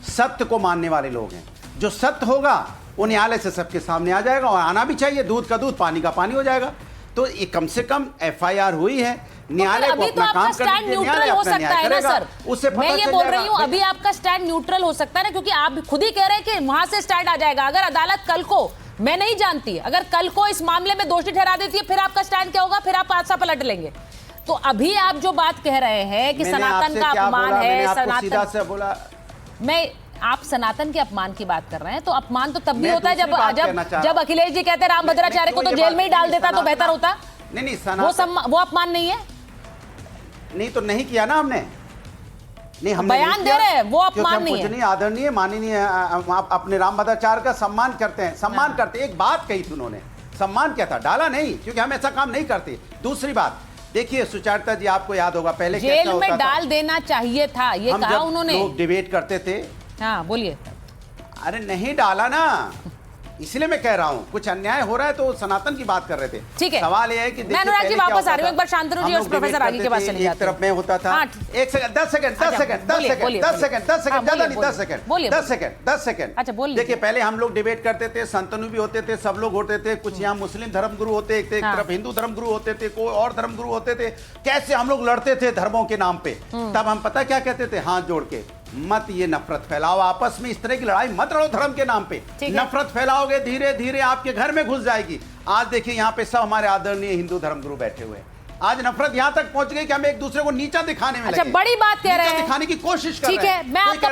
सत्य को मानने वाले लोग हैं। जो सत्य होगा वो न्यायालय से सबके सामने आ जाएगा और आना भी चाहिए। दूध का दूध, पानी का पानी हो जाएगा। तो ये कम से कम FIR हुई है, न्यायालय को अभी तो अपना आपका काम स्टैंड करने दीजिए, न्यूट्रल न्यायालय हो अपना सकता न्याय है ना करेगा, सर। उससे पता मैं ये चल बोल रही जाएगा। हूँ अभी आपका स्टैंड न्यूट्रल हो सकता है ना, क्योंकि आप खुद ही कह रहे हैं कि वहां से स्टैंड आ जाएगा। अगर अदालत कल को, मैं नहीं जानती, अगर कल को इस मामले में दोषी ठहरा देती है, फिर आपका स्टैंड क्या होगा? फिर आप पासा पलट लेंगे। तो अभी आप जो बात कह रहे हैं कि सनातन का अपमान है, आप सनातन के अपमान की बात कर रहे हैं, तो अपमान तो तब भी होता है जब अखिलेश जी कहते हैं राम भद्राचार्य को तो जेल में ही डाल देता तो बेहतर होता। नहीं, वो अपमान नहीं है। नहीं तो नहीं किया ना हमने, नहीं हमने बयान दे रहे हैं, वो अपमान नहीं है। आदरणीय माननीय आप अपने राम भद्राचार्य का सम्मान करते हैं, सम्मान करते। एक बात कही थी उन्होंने, सम्मान क्या था, डाला नहीं, क्योंकि हम ऐसा काम नहीं करते। दूसरी बात देखिए सुचारिता जी, आपको याद होगा पहले जेल में डाल देना चाहिए था, ये कहा उन्होंने। लोग डिबेट करते थे। हाँ बोलिए। अरे नहीं डाला ना, इसलिए मैं कह रहा हूं कुछ अन्याय हो रहा है, तो सनातन की बात कर रहे थे। ठीक है, सवाल ये है कि मैं अनुराग जी वापस आ रही हूं, एक बार शांतनु जी और प्रोफेसर आगे के पास चले जाते हैं। एक तरफ मैं होता था, एक सेकंड 10 सेकंड अच्छा बोलिए। देखिए पहले हम लोग डिबेट करते थे, शांतनु भी होते थे, सब लोग होते थे, कुछ यहाँ मुस्लिम धर्मगुरु होते थे, एक तरफ हिंदू धर्मगुरु होते थे, कोई और धर्मगुरु होते थे। कैसे हम लोग लड़ते थे धर्मों के नाम पे। तब हम पता क्या कहते थे, हाथ जोड़ के, मत ये नफरत फैलाओ आपस में, इस तरह की लड़ाई मत लड़ो धर्म के नाम पे। नफरत फैलाओगे धीरे धीरे आपके घर में घुस जाएगी। आज देखिए यहाँ पे सब हमारे आदरणीय हिंदू धर्मगुरु बैठे हुए हैं। आज नफरत यहाँ तक पहुंच गई कि हम एक दूसरे को नीचा दिखाने में अच्छा लगे। बड़ी बात कह रहे हैं, दिखाने की कोशिश कर रहे हैं। ठीक है, मैं आपका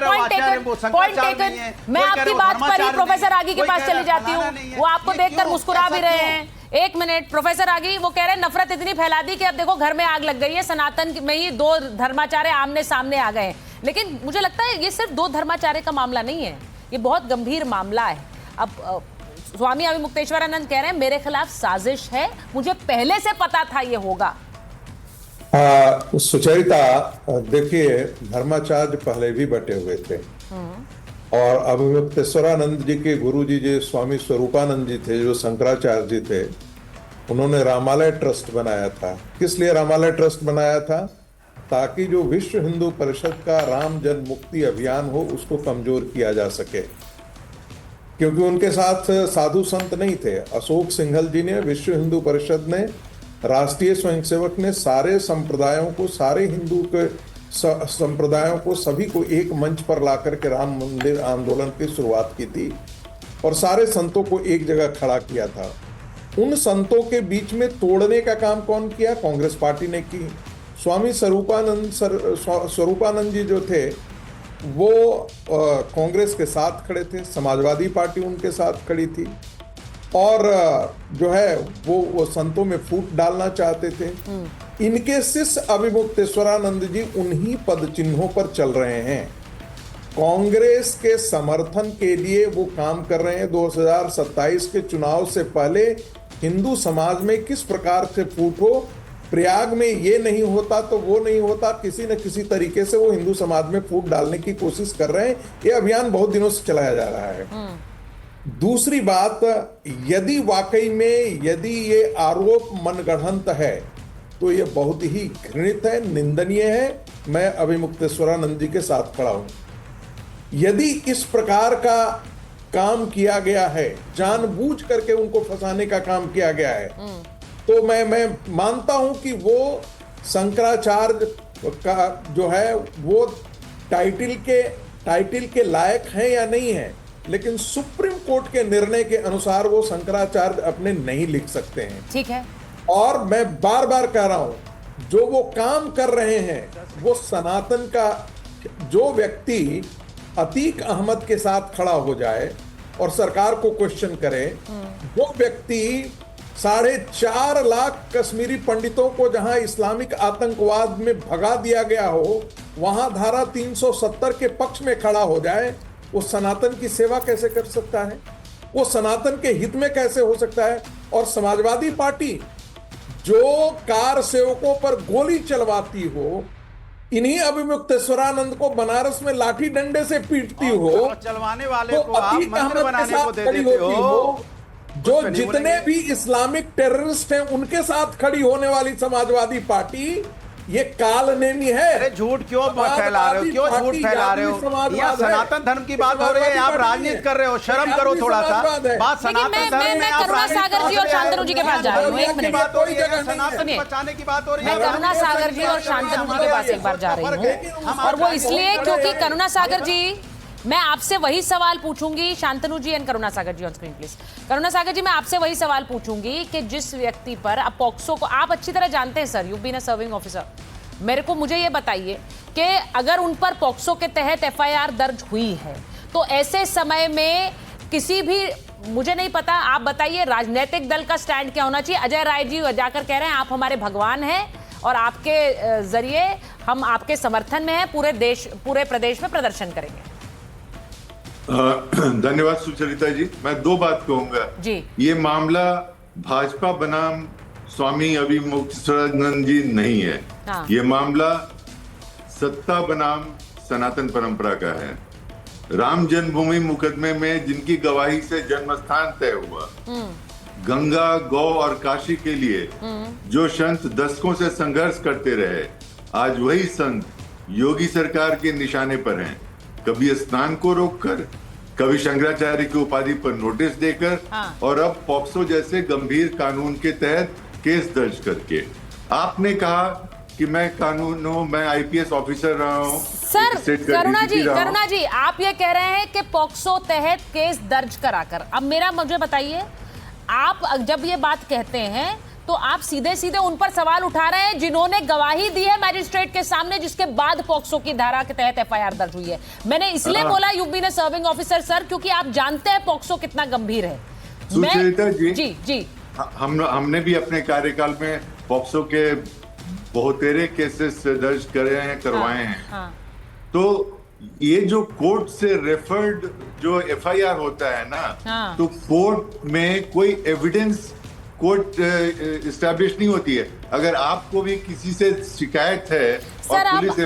पॉइंट टेकन, मैं आपकी बात पर ही प्रोफेसर आगी के पास चली जाती हूँ। वो आपको देखकर मुस्कुरा भी रहे हैं। एक मिनट प्रोफेसर आगी, वो कह रहे हैं नफरत इतनी फैला दी कि अब देखो घर में आग लग गई है, सनातन में ही दो धर्माचार्य आमने सामने आ गए हैं। लेकिन मुझे लगता है ये सिर्फ दो धर्माचार्य का मामला नहीं है, ये बहुत गंभीर मामला है। अब स्वामी अविमुक्तेश्वरानंद कह रहे हैं मेरे खिलाफ साजिश है, मुझे पहले से पता था ये होगा। सुचरिता देखिए, धर्माचार्य पहले भी बटे हुए थे और अविमुक्तेश्वरानंद जी के गुरु जी जो स्वामी स्वरूपानंद जी थे, जो शंकराचार्य जी थे, उन्होंने रामालय ट्रस्ट बनाया था। किस लिए रामालय ट्रस्ट बनाया था? ताकि जो विश्व हिंदू परिषद का राम जन्म मुक्ति अभियान हो उसको कमजोर किया जा सके, क्योंकि उनके साथ साधु संत नहीं थे। अशोक सिंघल जी ने, विश्व हिंदू परिषद ने, राष्ट्रीय स्वयंसेवक ने सारे संप्रदायों को, सारे हिंदू के संप्रदायों को, सभी को एक मंच पर लाकर के राम मंदिर आंदोलन की शुरुआत की थी और सारे संतों को एक जगह खड़ा किया था। उन संतों के बीच में तोड़ने का काम कौन किया? कांग्रेस पार्टी ने की। स्वामी स्वरूपानंद जी जो थे वो कांग्रेस के साथ खड़े थे, समाजवादी पार्टी उनके साथ खड़ी थी और जो है वो संतों में फूट डालना चाहते थे। इनके शिष्य अविमुक्तेश्वरानंद जी उन्हीं पद चिन्हों पर चल रहे हैं। कांग्रेस के समर्थन के लिए वो काम कर रहे हैं। 2027 के चुनाव से पहले हिंदू समाज में किस प्रकार से फूट हो, प्रयाग में ये नहीं होता तो वो नहीं होता, किसी न किसी तरीके से वो हिंदू समाज में फूट डालने की कोशिश कर रहे हैं। ये अभियान बहुत दिनों से चलाया जा रहा है। दूसरी बात, यदि वाकई में यदि ये आरोप मनगढ़ंत है तो ये बहुत ही घृणित है, निंदनीय है। मैं अविमुक्तेश्वरानंद जी के साथ खड़ा हूं। यदि इस प्रकार का काम किया गया है, जानबूझ करके उनको फंसाने का काम किया गया है, तो मैं मानता हूं कि वो शंकराचार्य का जो है वो टाइटल के लायक हैं या नहीं है, लेकिन सुप्रीम कोर्ट के निर्णय के अनुसार वो शंकराचार्य अपने नहीं लिख सकते हैं। ठीक है। और मैं बार बार कह रहा हूं, जो वो काम कर रहे हैं, वो सनातन का जो व्यक्ति अतीक अहमद के साथ खड़ा हो जाए और सरकार को क्वेश्चन करे, वो व्यक्ति 4.5 लाख कश्मीरी पंडितों को जहां इस्लामिक आतंकवाद में भगा दिया गया हो, वहां धारा 370 के पक्ष में खड़ा हो जाए, वो सनातन की सेवा कैसे कर सकता है? वो सनातन के हित में कैसे हो सकता है? और समाजवादी पार्टी जो कार सेवकों पर गोली चलवाती हो, इन्हीं अविमुक्तेश्वरानंद को बनारस में लाठी डंडे से पीटती हो, चलवाने वाले तो को आप मंत्र बनाने को दे देते हो। जो जितने भी इस्लामिक टेररिस्ट हैं उनके साथ खड़ी होने वाली समाजवादी पार्टी ये कालनेमी है। अरे झूठ क्यों फैला रहे हो, क्यों झूठ फैला रहे हो? यहाँ सनातन धर्म की बात हो रही है, आप राजनीति कर रहे हो, शर्म करो थोड़ा सा। बात सनातन धर्म में आप करुणा सागर जी और शांतनु जी के पास जा रही हूँ, एक मिनट। सनातन बचाने की बात हो रही है। मैं करुणा सागर जी और शांतनु जी के पास एक बार जा रही हूँ, और वो इसलिए क्योंकि करुणा सागर जी, मैं आपसे वही सवाल पूछूंगी, Shantanu ji and Karuna Sagar ji on screen please. Karuna Sagar ji, मैं आपसे वही सवाल पूछूंगी कि जिस व्यक्ति पर अब पॉक्सो को, आप अच्छी तरह जानते हैं sir, you been a serving officer, मुझे ये बताइए कि अगर उन पर पॉक्सो के तहत एफआईआर दर्ज हुई है तो ऐसे समय में किसी भी, मुझे नहीं पता, आप बताइए राजनीतिक दल का स्टैंड क्या होना चाहिए? अजय राय जी जाकर कह रहे हैं आप हमारे भगवान हैं और आपके जरिए हम आपके समर्थन में हैं, पूरे प्रदेश में प्रदर्शन करेंगे। धन्यवाद सुचरिता जी। मैं दो बात कहूंगा जी। ये मामला भाजपा बनाम स्वामी अभिमुक्तेश्वरानंद जी नहीं है। हाँ। ये मामला सत्ता बनाम सनातन परंपरा का है। राम जन्मभूमि मुकदमे में जिनकी गवाही से जन्म स्थान तय हुआ, गंगा, गौ और काशी के लिए जो संत दशकों से संघर्ष करते रहे, आज वही संत योगी सरकार के निशाने पर हैं। कभी स्नान को रोककर, कभी शंकराचार्य की उपाधि पर नोटिस देकर, हाँ। और अब पॉक्सो जैसे गंभीर कानून के तहत केस दर्ज करके। आपने कहा कि मैं मैं आईपीएस ऑफिसर रहा हूं। सर करुणा जी, आप ये कह रहे हैं कि पॉक्सो तहत केस दर्ज कराकर, अब मुझे बताइए, आप जब ये बात कहते हैं तो आप सीधे सीधे उन पर सवाल उठा रहे हैं जिन्होंने गवाही दी है मैजिस्ट्रेट के सामने, जिसके बाद पॉक्सो की धारा के तहत एफआईआर दर्ज हुई है। मैंने इसलिए बोला you been a serving officer sir, क्योंकि आप जानते हैं पॉक्सो कितना गंभीर है। जी हमने भी अपने कार्यकाल में पॉक्सो के बहुतेरे केसेस दर्ज करवाए हैं। हाँ। तो ये जो कोर्ट से रेफर्ड जो एफआईआर होता है ना, हाँ। तो कोर्ट में कोई एविडेंस कोर्ट एस्टैब्लिश नहीं होती है। अगर आपको भी किसी से शिकायत है सर,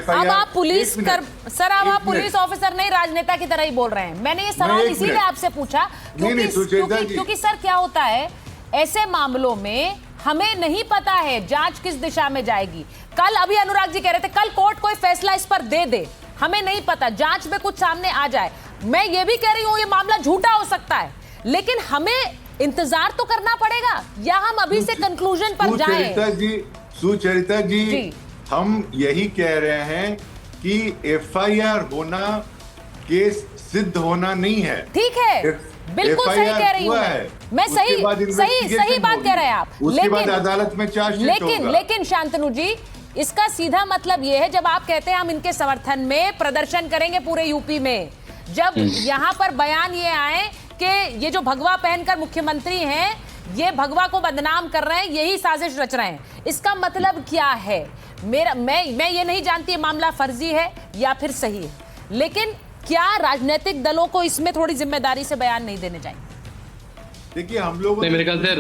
अब आप पुलिस ऑफिसर नहीं, राजनेता की तरह ही बोल रहे हैं। मैंने ये सवाल इसीलिए आपसे पूछा क्योंकि सर क्या होता है ऐसे मामलों में, हमें नहीं पता है जांच किस दिशा में जाएगी। कल अभी अनुराग जी कह रहे थे कल कोर्ट कोई फैसला इस पर दे, हमें नहीं पता, जांच में कुछ सामने आ जाए। मैं ये भी कह रही हूँ ये मामला झूठा हो सकता है, लेकिन हमें इंतजार तो करना पड़ेगा, या हम अभी से कंक्लूजन पर जाएं? सुचरिता जी, हम यही कह रहे हैं कि एफआईआर होना केस सिद्ध होना नहीं है। ठीक है, बिल्कुल सही कह रही हूँ मैं सही बात कह रहे हैं आप। उसके बाद अदालत में चार्जशीट होगा। लेकिन शांतनु जी, इसका सीधा मतलब यह है जब आप कहते हैं हम इनके समर्थन में प्रदर्शन करेंगे पूरे यूपी में, जब यहाँ पर बयान ये आए कि ये जो भगवा पहनकर मुख्यमंत्री हैं ये भगवा को बदनाम कर रहे हैं, यही साजिश रच रहे हैं, इसका मतलब क्या है? मैं ये नहीं जानती ये मामला फर्जी है या फिर सही है, लेकिन क्या राजनीतिक दलों को इसमें थोड़ी जिम्मेदारी से बयान नहीं देने चाहिए? देखिए हम लोग मेरे ख्याल से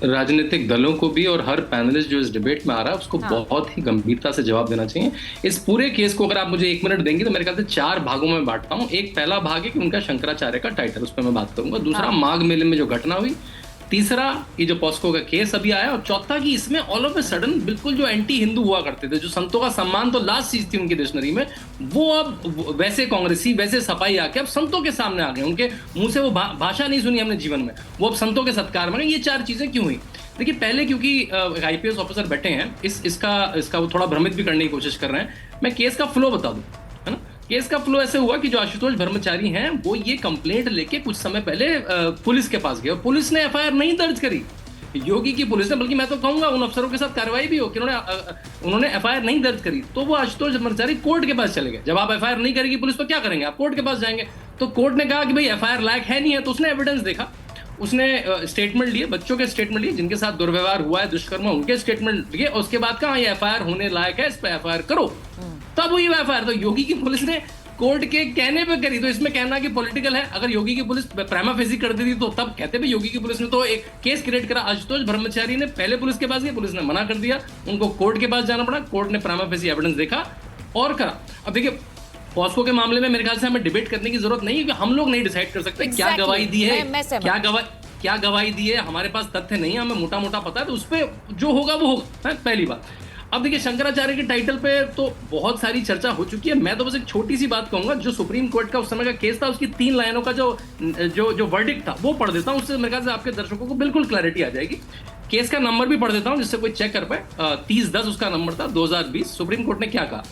राजनीतिक दलों को भी और हर पैनलिस्ट जो इस डिबेट में आ रहा है उसको बहुत ही गंभीरता से जवाब देना चाहिए। इस पूरे केस को अगर आप मुझे 1 मिनट देंगे तो मेरे ख्याल से 4 भागों में बांटता हूँ। एक पहला भाग है कि उनका शंकराचार्य का टाइटल, उस पर मैं बात करूंगा। दूसरा माघ मेले में जो घटना हुई, तीसरा ये जो पॉस्को का केस अभी आया, और चौथा कि इसमें ऑल ऑफ ए सडन बिल्कुल जो एंटी हिंदू हुआ करते थे, जो संतों का सम्मान तो लास्ट चीज थी उनकी डिक्शनरी में, वो अब वैसे कांग्रेसी वैसे सफाई आके अब संतों के सामने आ गए। उनके मुंह से वो भाषा नहीं सुनी हमने जीवन में, वो अब संतों के सत्कार में। ये 4 चीजें क्यों हुई? देखिए पहले क्योंकि आईपीएस ऑफिसर बैठे हैं, इसका वो थोड़ा भ्रमित भी करने की कोशिश कर रहे हैं। मैं केस का फ्लो बता दूं, है ना। केस का फ्लो ऐसे हुआ कि जो आशुतोष ब्रह्मचारी हैं वो ये कंप्लेंट लेके कुछ समय पहले पुलिस के पास गए, और पुलिस ने एफआईआर नहीं दर्ज करी, योगी की पुलिस ने, बल्कि मैं तो कहूंगा उन अफसरों के साथ कार्रवाई भी हो कि उन्होंने एफआईआर नहीं दर्ज करी। तो वो आशुतोष ब्रह्मचारी कोर्ट के पास चले गए। जब आप एफआईआर नहीं करेगी पुलिस तो क्या करेंगे, आप कोर्ट के पास जाएंगे। तो कोर्ट ने कहा कि भाई एफआईआर लायक है नहीं है, तो उसने एविडेंस देखा, उसने स्टेटमेंट लिए, बच्चों के स्टेटमेंट लिए जिनके साथ दुर्व्यवहार हुआ है, दुष्कर्म, उनके स्टेटमेंट लिए, उसके बाद कहा ये एफआईआर होने लायक है, इस पर एफआईआर करो। तब हुई एफआईआर। तो योगी की पुलिस ने कोर्ट के कहने पे करी। तो इसमें कहना कि पॉलिटिकल है, अगर योगी की पुलिस प्राइमा फेसी कर देती तो तब कहते भी योगी की पुलिस ने तो एक केस क्रिएट करा। आशुतोष ब्रह्मचारी ने पहले पुलिस के पास गए, पुलिस ने मना कर दिया, उनको कोर्ट के पास जाना पड़ा, कोर्ट ने प्राइमा फेसी एविडेंस देखा और करा। अब देखिए पॉस्को के मामले में मेरे ख्याल से हमें डिबेट करने की जरूरत नहीं है, क्योंकि हम लोग नहीं डिसाइड कर सकते क्या गवाही दी है, क्या गवाही दी है, हमारे पास तथ्य नहीं है, हमें मोटा मोटा पता है, तो उस पर जो होगा वो होगा, पहली बात। अब देखिए शंकराचार्य के टाइटल पे तो बहुत सारी चर्चा हो चुकी है। मैं तो बस एक छोटी सी बात कहूंगा, जो सुप्रीम कोर्ट का उस समय का केस था, उसकी 3 लाइनों का जो वर्डिक्ट था वो पढ़ देता हूँ, उससे मेरे ख्याल से आपके दर्शकों को बिल्कुल क्लैरिटी आ जाएगी। केस का नंबर भी पढ़ देता हूँ जिससे कोई चेक कर पाए। 3010 उसका नंबर था, 2020। सुप्रीम कोर्ट ने क्या कहा,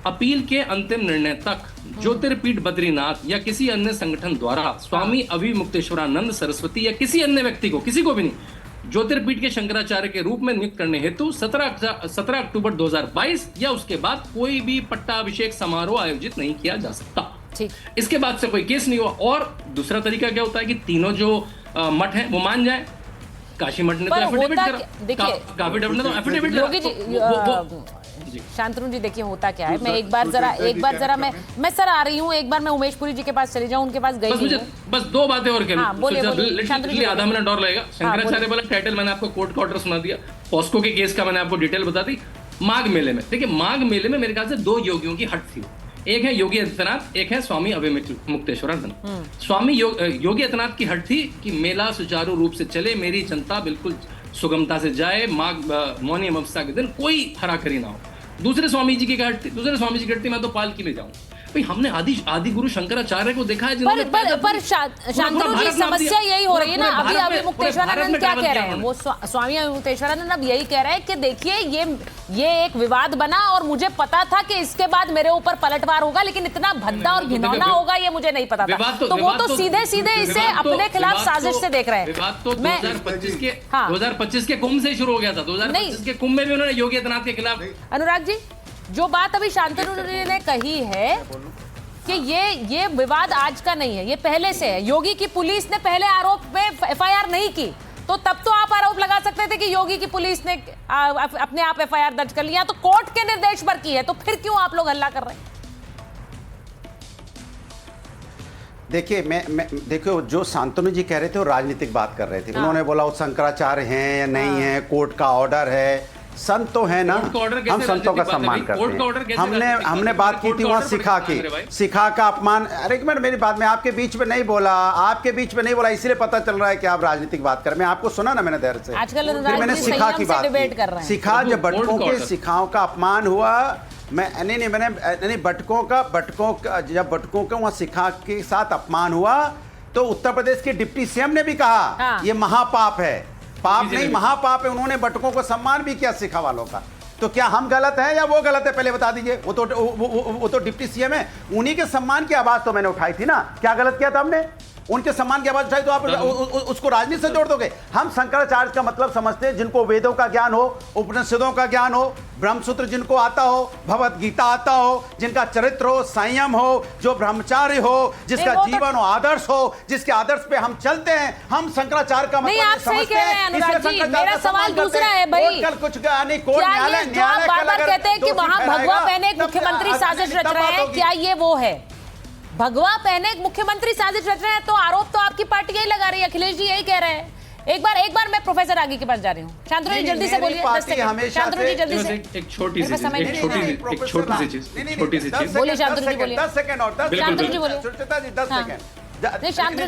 अपील के अंतिम निर्णय तक ज्योतिर्पीठ बद्रीनाथ या किसी अन्य संगठन द्वारा स्वामी अभिमुक्तेश्वरानंद सरस्वती या किसी अन्य व्यक्ति को, किसी को भी नहीं, ज्योतिर्पीठ के शंकराचार्य के रूप में नियुक्त करने हेतु 17 अक्टूबर 2022 या उसके बाद कोई भी पट्टाभिषेक समारोह आयोजित नहीं किया जा सकता। इसके बाद से कोई केस नहीं हुआ। और दूसरा तरीका क्या होता है कि तीनों जो मठ हैं वो मान जाए। काशी मठ ने तो एफिडेविट करा, काफी मठ ने तो एफिडेविट करा। शांतनु जी देखिए होता क्या है, मैं एक बार जरा मैं सर आ रही हूँ, एक बार मैं उमेश पुरी जी के पास चली जाऊँ, उनके पास गई बस मुझे बस 2 बातें और कहना। बोलिए आधा मिनट और लगेगा। शंकराचार्य वाला टाइटल मैंने आपको कोर्ट का ऑर्डर सुना दिया, पॉस्को के केस का मैंने आपको डिटेल बता दी। माघ मेले में देखिए, माघ मेले में मेरे ख्याल से 2 योगियों की हट थी, एक है योगी आदित्यनाथ, एक है स्वामी अभिमुक्तेश्वरानंद। स्वामी योगी आदित्यनाथ की हट थी कि मेला सुचारू रूप से चले, मेरी जनता बिल्कुल सुगमता से जाए, माघ मौनी अमावस्या के दिन कोई हराखरी ना हो। दूसरे स्वामी जी की घटती मैं तो पालकी में जाऊं। भाई हमने आदि गुरु शंकराचार्य को देखा है जिन्होंने पर शांतनु जी समस्या यही हो रही है ना। अभी अभिमुक्तेश्वरानंद क्या कह रहे हैं, वो स्वामी अभिमुक्तेश्वरानंद अब यही कह रहे हैं कि देखिए ये एक विवाद बना और मुझे पता था कि इसके बाद मेरे ऊपर पलटवार होगा, लेकिन इतना भद्दा और घिनौना होगा ये मुझे नहीं पता था। तो वो तो सीधे इसे अपने खिलाफ साजिश से देख रहे हैं। विवाद तो 2025 के कुंभ से शुरू हो गया था। 2025 के कुंभ में भी उन्होंने योगी आदित्यनाथ के खिलाफ। अनुराग जी, जो बात अभी शांतनु जी ने कही है कि ये विवाद आज का नहीं है, ये पहले से है। योगी की पुलिस ने पहले आरोप में एफआईआर नहीं की, तो तब तो आप आरोप लगा सकते थे कि योगी की पुलिस ने अपने आप एफआईआर दर्ज कर लिया, तो कोर्ट के निर्देश पर की है, तो फिर क्यों आप लोग हल्ला कर रहे हैं? देखिए देखो, जो शांतनु जी कह रहे थे वो राजनीतिक बात कर रहे थे। उन्होंने बोला वो शंकराचार्य हैं या नहीं है, कोर्ट का ऑर्डर है, संत तो है ना, हम संतों का सम्मान करते हैं। हमने बात की थी वहाँ सिखा का अपमान। अरे एक मिनट, मेरी बात में आपके बीच में नहीं बोला, इसलिए पता चल रहा है कि आप राजनीतिक बात कर। मैं आपको सुना ना, मैंने देर से आजकल मैंने सिखा की बात की। सिखा जब बटकों के सिखाओं का अपमान हुआ, मैंने बटकों का जब बटकों का वहाँ सिखा के साथ अपमान हुआ, तो उत्तर प्रदेश के डिप्टी सीएम ने भी कहा ये महापाप है। पाप नहीं, महापाप है। उन्होंने बटकों को सम्मान भी किया सिखा वालों का। तो क्या हम गलत हैं या वो गलत है, पहले बता दीजिए। वो तो डिप्टी सीएम है, उन्हीं के सम्मान की आवाज तो मैंने उठाई थी ना। क्या गलत किया था हमने? उनके सम्मान की आवाज उठाई, तो आप उसको राजनीति से जोड़ दोगे। हम शंकराचार्य का मतलब समझते हैं जिनको वेदों का ज्ञान हो, उपनिषदों का ज्ञान हो, ब्रह्मसूत्र जिनको आता हो, भगवत गीता आता हो, जिनका चरित्र हो, संयम हो, जो ब्रह्मचार्य हो, जिसका जीवन हो, आदर्श हो, जिसके आदर्श पे हम चलते हैं, हम शंकराचार्य का मतलब आप सही कह रहे हैं अनुराग जी। मेरा सवाल दूसरा है भाई, कुछ नहीं, कोर्ट न्यायालय बार कहते हैं कि वहां भगवा पहने एक मुख्यमंत्री साजिश रच रहे हैं, क्या ये वो है? भगवा पहने एक मुख्यमंत्री साजिश रच रहे हैं, तो आरोप तो आपकी पार्टी यही लगा रही है, अखिलेश जी यही कह रहे हैं। एक बार मैं प्रोफेसर आगे के पास जा रही हूँ। शांतनु जी जल्दी से बोलिए, 10 सेकंड। शांतनु जी जल्दी से, एक छोटी सी चीज बोलिए। शांतनु जी बोलिए, 10 सेकंड और 10 शांतनु जी बोलिए। सुचिता जी 10 सेकंड। शांतनु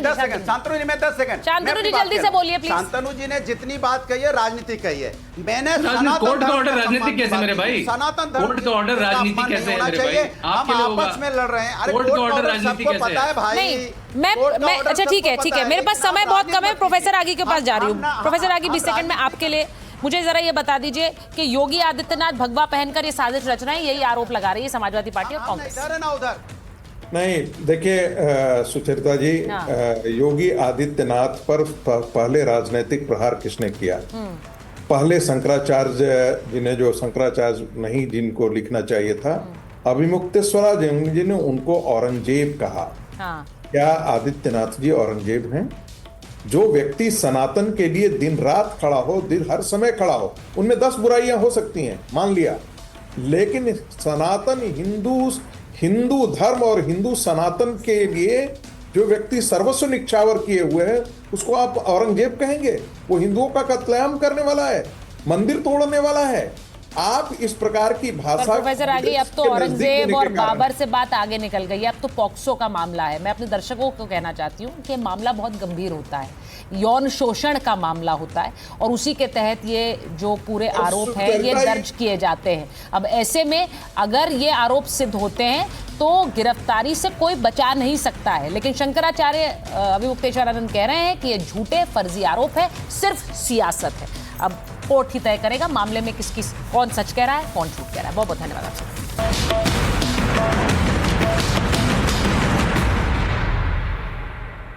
जी मैं 10 सेकंड। शांतनु जी जल्दी से बोलिए प्लीज। शांतनु जी ने जितनी बात कही है राजनीतिक कही है। मैंने कोर्ट का ऑर्डर राजनीतिक कैसे मेरे भाई? सनातन कोर्ट का ऑर्डर राजनीतिक कैसे है मेरे भाई? हम आपस में लड़ रहे हैं। अरे कोर्ट का ऑर्डर राजनीतिक कैसे पता है भाई? मैं अच्छा ठीक है, मेरे पास समय बहुत कम है। प्रोफेसर आगे के पास जा रही हूँ। प्रोफेसर आगे 20 सेकंड में आपके लिए। मुझे जरा ये बता दीजिए कि योगी आदित्यनाथ भगवा पहनकर ये साजिश रच रहे हैं, यही आरोप लगा रही है समाजवादी पार्टी और कांग्रेस। नहीं, देखिए सुचरिता जी, योगी आदित्यनाथ पर पहले राजनीतिक प्रहार किसने किया? पहले शंकराचार्य जी ने, जो शंकराचार्य नहीं जिनको लिखना चाहिए था, अभिमुक्तेश्वरानंद जी ने उनको औरंगजेब कहा। क्या आदित्यनाथ जी औरंगजेब हैं? जो व्यक्ति सनातन के लिए दिन रात खड़ा हो, दिन हर समय खड़ा हो, उनमें 10 बुराइयां हो सकती हैं, मान लिया, लेकिन सनातन हिंदू धर्म और हिंदू सनातन के लिए जो व्यक्ति सर्वस्व निछावर किए हुए है, उसको आप औरंगजेब कहेंगे? वो हिंदुओं का कत्लेआम करने वाला है, मंदिर तोड़ने वाला है, आप इस प्रकार की भाषा। प्रोफेसर आगे अब तो औरंगजेब और बाबर से बात आगे निकल गई है, अब तो पॉक्सो का मामला है। मैं अपने दर्शकों को कहना चाहती हूँ कि मामला बहुत गंभीर होता है, यौन शोषण का मामला होता है और उसी के तहत ये जो पूरे आरोप हैं ये दर्ज किए जाते हैं। अब ऐसे में अगर ये आरोप सिद्ध होते हैं तो गिरफ्तारी से कोई बचा नहीं सकता है, लेकिन शंकराचार्य अभिमुक्तेश्वरानंद कह रहे हैं कि ये झूठे फर्जी आरोप है, सिर्फ सियासत है। अब कोर्ट ही तय करेगा मामले में कौन सच कह रहा है, कौन झूठ कह रहा है। बहुत बहुत धन्यवाद आपका।